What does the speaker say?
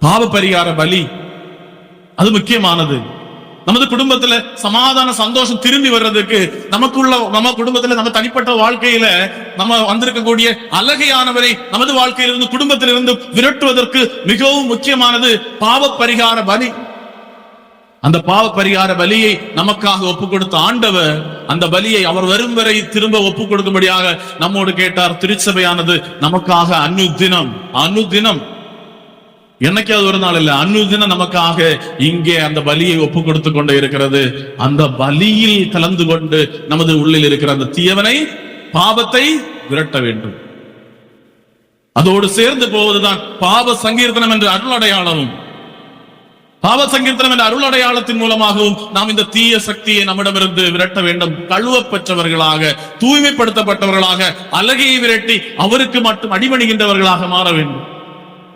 பாவ பரிகார பலி அது முக்கியமானது. நமது குடும்பத்துல சமாதான சந்தோஷம் திரும்பி வர்றதுக்கு, நம்ம குடும்பத்துல நம்ம தனிப்பட்ட வாழ்க்கையில நம்ம வந்திருக்கக்கூடிய அழகையானவரை நமது வாழ்க்கையிலிருந்து குடும்பத்திலிருந்து விரட்டுவதற்கு மிகவும் முக்கியமானது பாவ பரிகார பலி. அந்த பாவ பரிகார பலியை நமக்காக ஒப்பு கொடுத்த ஆண்டவர் அந்த பலியை அவர் வரும் வரை திரும்ப ஒப்பு கொடுக்கும்படியாக நம்மோடு கேட்டார். திருச்சபையானது நமக்காக அனுதினம் என்னைக்காவது ஒரு நாள் இல்ல, அனுதினம் நமக்காக இங்கே அந்த பலியை ஒப்பு கொடுத்து கொண்டே இருக்கிறது. அந்த பலியில் கலந்து கொண்டு நமது உள்ளில் இருக்கிற அந்த தீயவனை, பாவத்தை விரட்ட வேண்டும். அதோடு சேர்ந்து போவதுதான் பாவ சங்கீர்த்தனம் என்ற அருள் அடையாளமும். பாவ சங்கீர்த்தனம் என்ற அருள் அடையாளத்தின் மூலமாகவும் நாம் இந்த தீய சக்தியை நம்மிடமிருந்து விரட்ட வேண்டும். கழுவப்பெற்றவர்களாக, தூய்மைப்படுத்தப்பட்டவர்களாக, அழகையை விரட்டி அவருக்கு மட்டும் அடிபணிகின்றவர்களாக மாற வேண்டும்.